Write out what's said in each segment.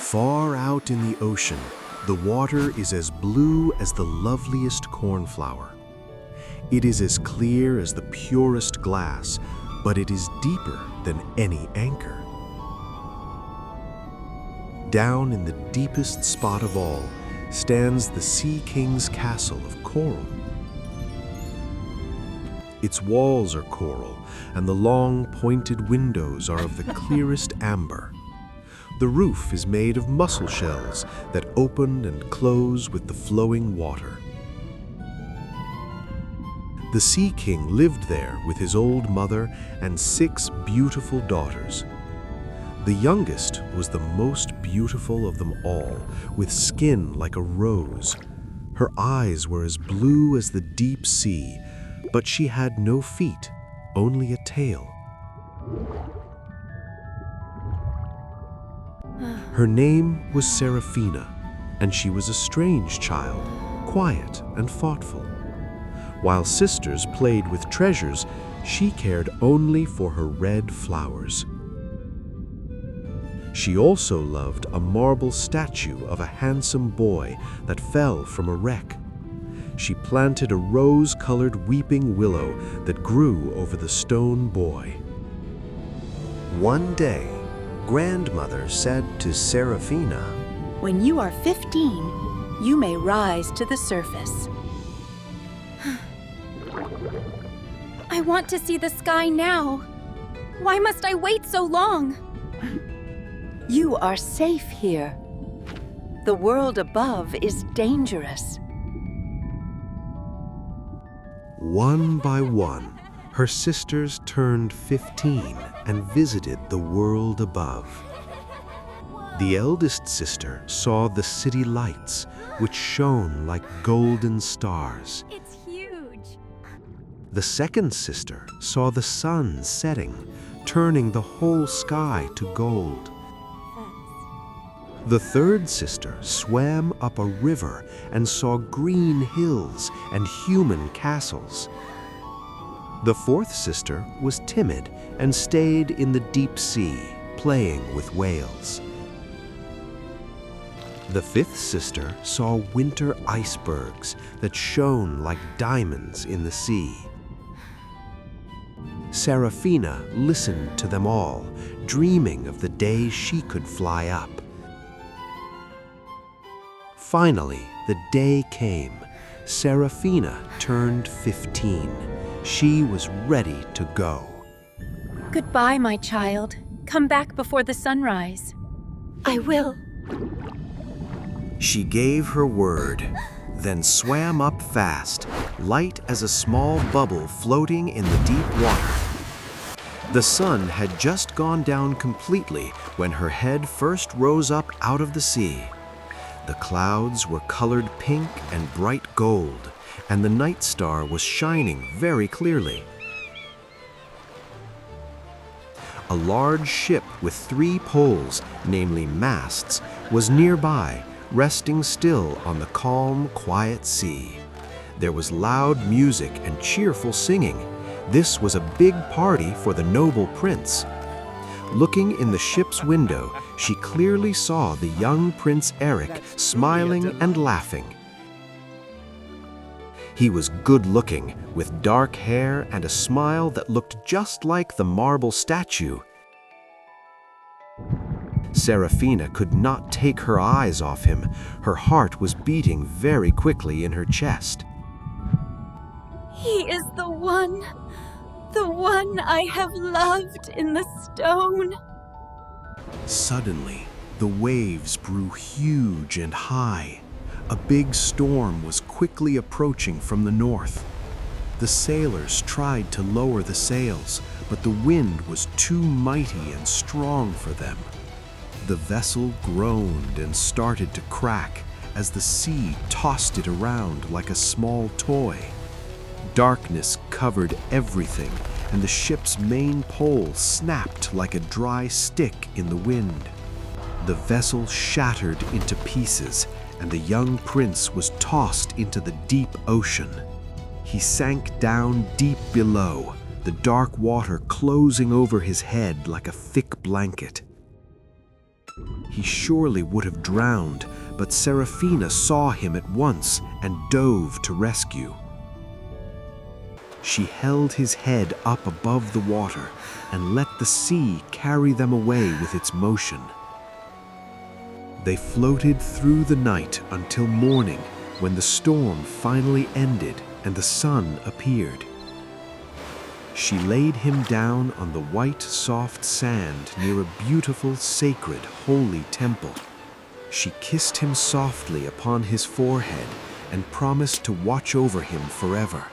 Far out in the ocean, the water is as blue as the loveliest cornflower. It is as clear as the purest glass, but it is deeper than any anchor. Down in the deepest spot of all stands the Sea King's castle of coral. Its walls are coral, and the long, pointed windows are of the clearest amber. The roof is made of mussel shells that open and close with the flowing water. The Sea King lived there with his old mother and 6 beautiful daughters. The youngest was the most beautiful of them all, with skin like a rose. Her eyes were as blue as the deep sea, but she had no feet, only a tail. Her name was Saraphina, and she was a strange child, quiet and thoughtful. While sisters played with treasures, she cared only for her red flowers. She also loved a marble statue of a handsome boy that fell from a wreck. She planted a rose-colored weeping willow that grew over the stone boy. One day, Grandmother said to Saraphina, "When you are 15, you may rise to the surface." I want to see the sky now. Why must I wait so long? You are safe here. The world above is dangerous. One by one, her sisters turned 15 and visited the world above. The eldest sister saw the city lights, which shone like golden stars. It's huge. The second sister saw the sun setting, turning the whole sky to gold. The third sister swam up a river and saw green hills and human castles. The fourth sister was timid and stayed in the deep sea, playing with whales. The fifth sister saw winter icebergs that shone like diamonds in the sea. Saraphina listened to them all, dreaming of the day she could fly up. Finally, the day came. Saraphina turned 15. She was ready to go. Goodbye, my child. Come back before the sunrise. I will. She gave her word, then swam up fast, light as a small bubble floating in the deep water. The sun had just gone down completely when her head first rose up out of the sea. The clouds were colored pink and bright gold, and the night star was shining very clearly. A large ship with 3 poles, namely masts, was nearby, resting still on the calm, quiet sea. There was loud music and cheerful singing. This was a big party for the noble prince. Looking in the ship's window, she clearly saw the young Prince Eric smiling and laughing. He was good-looking, with dark hair and a smile that looked just like the marble statue. Saraphina could not take her eyes off him. Her heart was beating very quickly in her chest. He is the one I have loved in the stone. Suddenly, the waves grew huge and high. A big storm was quickly approaching from the north. The sailors tried to lower the sails, but the wind was too mighty and strong for them. The vessel groaned and started to crack as the sea tossed it around like a small toy. Darkness covered everything, and the ship's main pole snapped like a dry stick in the wind. The vessel shattered into pieces, and the young prince was tossed into the deep ocean. He sank down deep below, the dark water closing over his head like a thick blanket. He surely would have drowned, but Saraphina saw him at once and dove to rescue. She held his head up above the water and let the sea carry them away with its motion. They floated through the night until morning, when the storm finally ended and the sun appeared. She laid him down on the white, soft sand near a beautiful, sacred, holy temple. She kissed him softly upon his forehead and promised to watch over him forever.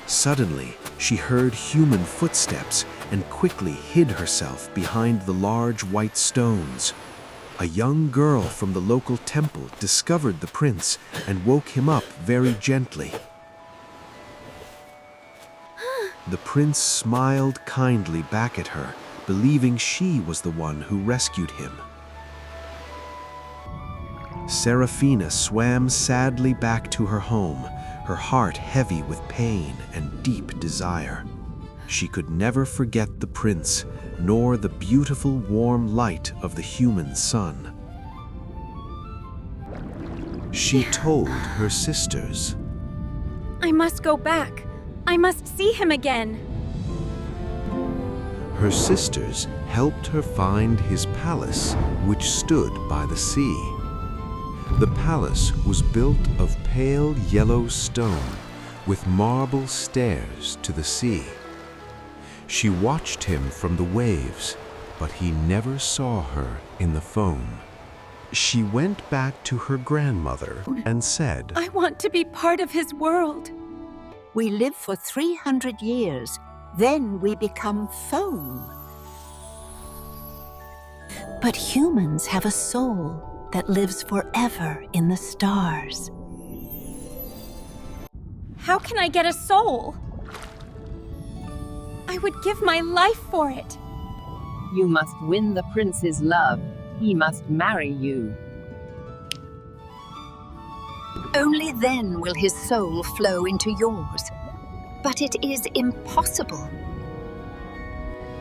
Suddenly, she heard human footsteps and quickly hid herself behind the large white stones. A young girl from the local temple discovered the prince and woke him up very gently. The prince smiled kindly back at her, believing she was the one who rescued him. Saraphina swam sadly back to her home, her heart heavy with pain and deep desire. She could never forget the prince, nor the beautiful warm light of the human sun. She told her sisters, I must go back. I must see him again. Her sisters helped her find his palace, which stood by the sea. The palace was built of pale yellow stone, with marble stairs to the sea. She watched him from the waves, but he never saw her in the foam. She went back to her grandmother and said, I want to be part of his world. We live for 300 years, then we become foam. But humans have a soul that lives forever in the stars. How can I get a soul? I would give my life for it. You must win the prince's love. He must marry you. Only then will his soul flow into yours. But it is impossible.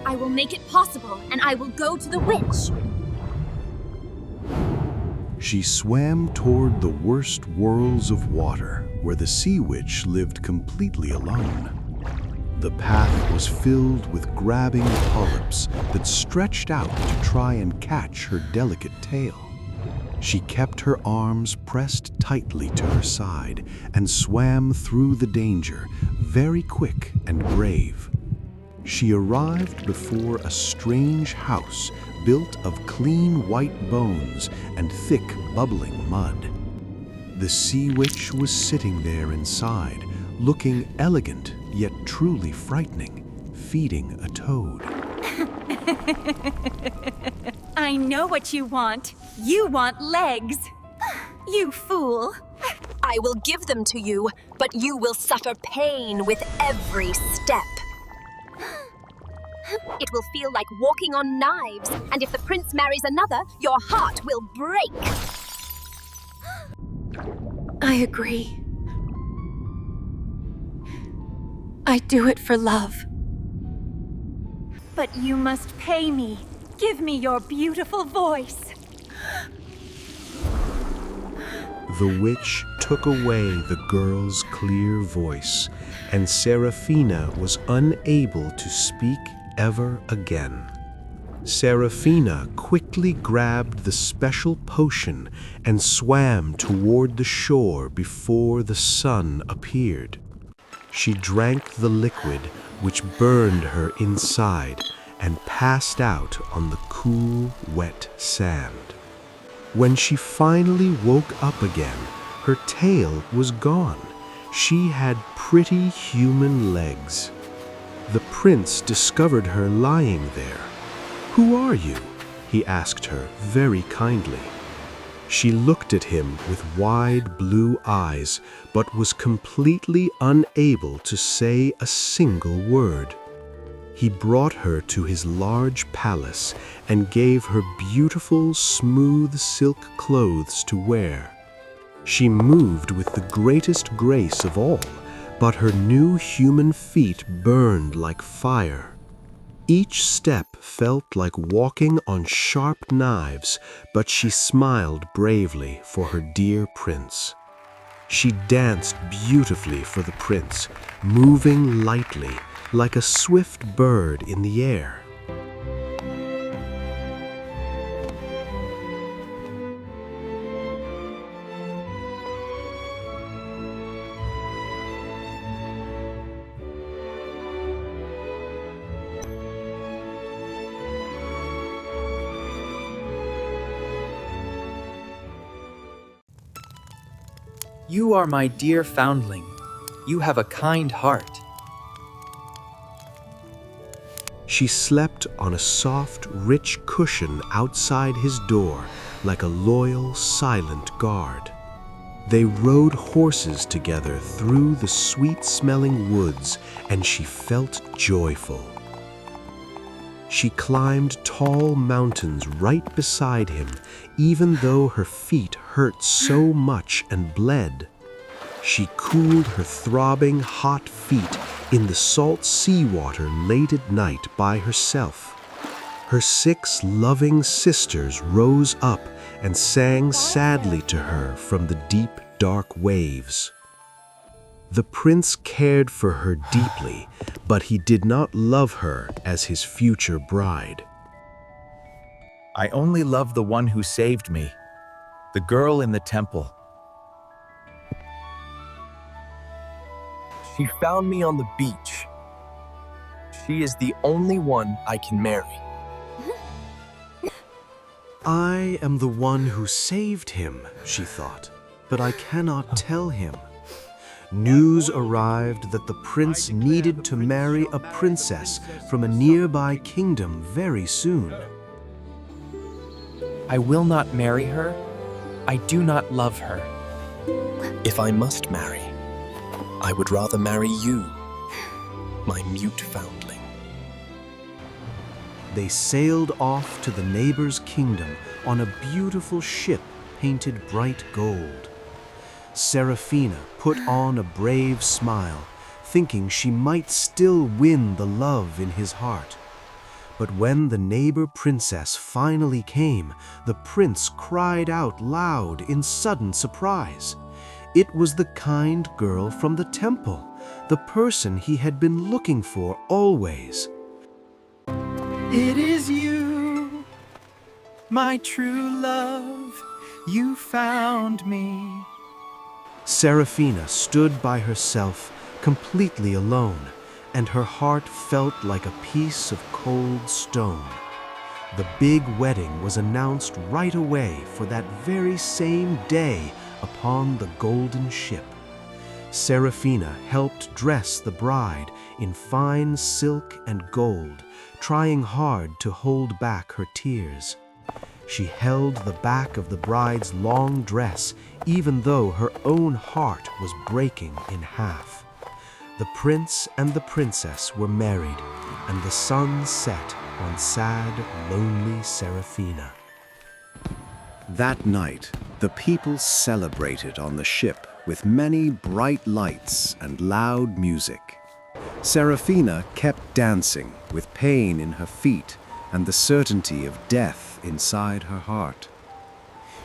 I will make it possible, and I will go to the witch. She swam toward the worst whirls of water, where the sea witch lived completely alone. The path was filled with grabbing polyps that stretched out to try and catch her delicate tail. She kept her arms pressed tightly to her side and swam through the danger, very quick and brave. She arrived before a strange house built of clean white bones and thick, bubbling mud. The sea witch was sitting there inside, looking elegant yet truly frightening, feeding a toad. I know what you want. You want legs. You fool. I will give them to you, but you will suffer pain with every step. It will feel like walking on knives, and if the prince marries another, your heart will break. I agree. I do it for love. But you must pay me. Give me your beautiful voice. The witch took away the girl's clear voice, and Saraphina was unable to speak ever again. Saraphina quickly grabbed the special potion and swam toward the shore before the sun appeared. She drank the liquid, which burned her inside, and passed out on the cool, wet sand. When she finally woke up again, her tail was gone. She had pretty human legs. The prince discovered her lying there. "Who are you?" he asked her very kindly. She looked at him with wide blue eyes, but was completely unable to say a single word. He brought her to his large palace and gave her beautiful, smooth silk clothes to wear. She moved with the greatest grace of all, but her new human feet burned like fire. Each step felt like walking on sharp knives, but she smiled bravely for her dear prince. She danced beautifully for the prince, moving lightly like a swift bird in the air. You are my dear foundling. You have a kind heart. She slept on a soft, rich cushion outside his door like a loyal, silent guard. They rode horses together through the sweet-smelling woods, and she felt joyful. She climbed tall mountains right beside him, even though her feet hurt so much and bled. She cooled her throbbing, hot feet in the salt seawater late at night by herself. Her 6 loving sisters rose up and sang sadly to her from the deep, dark waves. The prince cared for her deeply, but he did not love her as his future bride. I only love the one who saved me, the girl in the temple. She found me on the beach. She is the only one I can marry. I am the one who saved him, she thought, but I cannot tell him. News arrived that the prince needed to marry a princess from a nearby kingdom very soon. I will not marry her. I do not love her. If I must marry, I would rather marry you, my mute foundling. They sailed off to the neighbor's kingdom on a beautiful ship painted bright gold. Saraphina put on a brave smile, thinking she might still win the love in his heart. But when the neighbor princess finally came, the prince cried out loud in sudden surprise. It was the kind girl from the temple, the person he had been looking for always. It is you, my true love. You found me. Saraphina stood by herself, completely alone, and her heart felt like a piece of cold stone. The big wedding was announced right away for that very same day upon the golden ship. Saraphina helped dress the bride in fine silk and gold, trying hard to hold back her tears. She held the back of the bride's long dress, even though her own heart was breaking in half. The prince and the princess were married, and the sun set on sad, lonely Saraphina. That night, the people celebrated on the ship with many bright lights and loud music. Saraphina kept dancing with pain in her feet and the certainty of death inside her heart.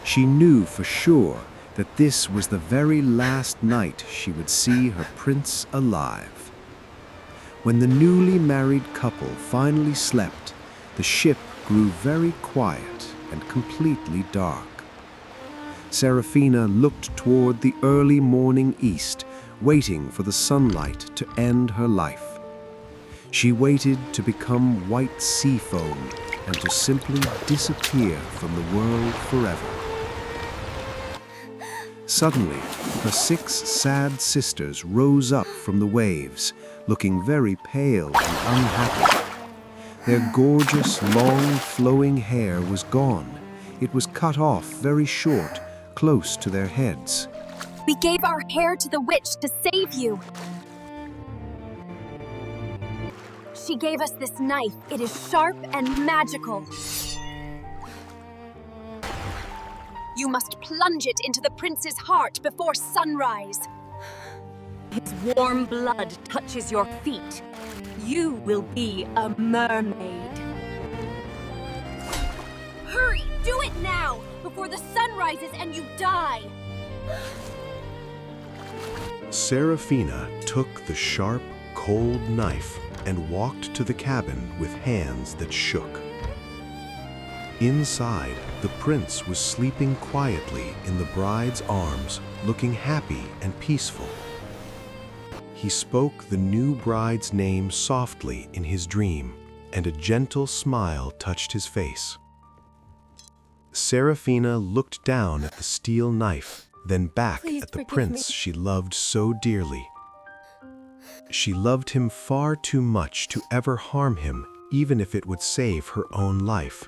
She knew for sure that this was the very last night she would see her prince alive. When the newly married couple finally slept, the ship grew very quiet and completely dark. Saraphina looked toward the early morning east, waiting for the sunlight to end her life. She waited to become white sea foam and to simply disappear from the world forever. Suddenly, her 6 sad sisters rose up from the waves, looking very pale and unhappy. Their gorgeous, long, flowing hair was gone. It was cut off very short, close to their heads. We gave our hair to the witch to save you. She gave us this knife. It is sharp and magical. You must plunge it into the prince's heart before sunrise. His warm blood touches your feet. You will be a mermaid. now, before the sun rises and you die! Saraphina took the sharp, cold knife and walked to the cabin with hands that shook. Inside, the prince was sleeping quietly in the bride's arms, looking happy and peaceful. He spoke the new bride's name softly in his dream, and a gentle smile touched his face. Saraphina looked down at the steel knife, then back at the prince she loved so dearly. She loved him far too much to ever harm him, even if it would save her own life.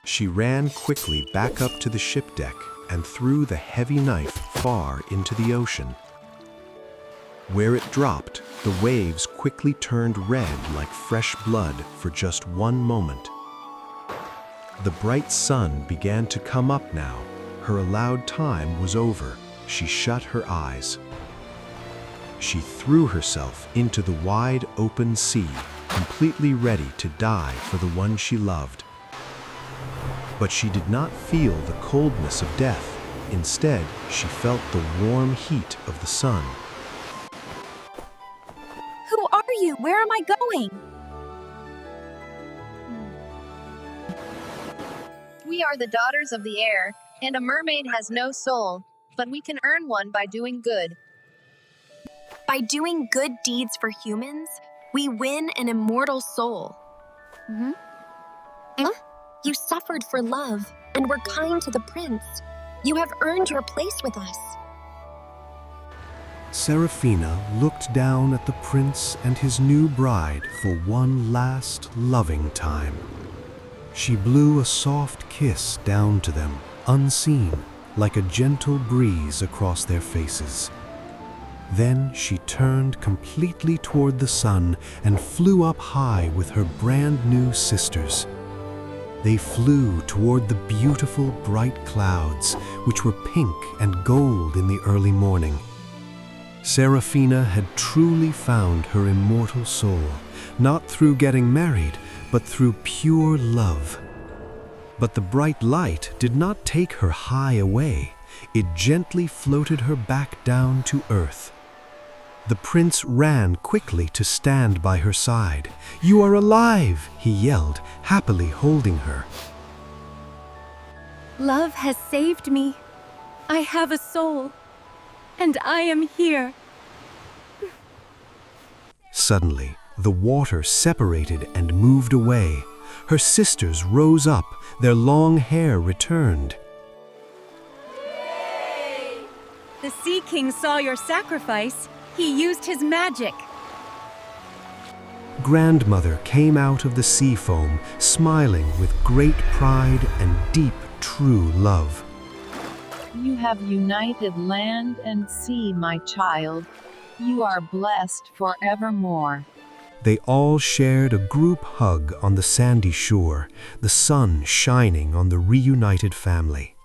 She ran quickly back up to the ship deck and threw the heavy knife far into the ocean. Where it dropped, the waves quickly turned red like fresh blood for just one moment. The bright sun began to come up now. Her allowed time was over. She shut her eyes. She threw herself into the wide open sea, completely ready to die for the one she loved. But she did not feel the coldness of death. Instead, she felt the warm heat of the sun. Who are you? Where am I going? We are the daughters of the air, and a mermaid has no soul, but we can earn one by doing good. By doing good deeds for humans, we win an immortal soul. You suffered for love and were kind to the prince. You have earned your place with us. Saraphina looked down at the prince and his new bride for one last loving time. She blew a soft kiss down to them, unseen, like a gentle breeze across their faces. Then she turned completely toward the sun and flew up high with her brand new sisters. They flew toward the beautiful bright clouds, which were pink and gold in the early morning. Saraphina had truly found her immortal soul, not through getting married, but through pure love. But the bright light did not take her high away. It gently floated her back down to earth. The prince ran quickly to stand by her side. "You are alive!" he yelled, happily holding her. Love has saved me. I have a soul, and I am here. Suddenly, the water separated and moved away. Her sisters rose up, their long hair returned. The Sea King saw your sacrifice. He used his magic. Grandmother came out of the sea foam, smiling with great pride and deep, true love. You have united land and sea, my child. You are blessed forevermore. They all shared a group hug on the sandy shore, the sun shining on the reunited family.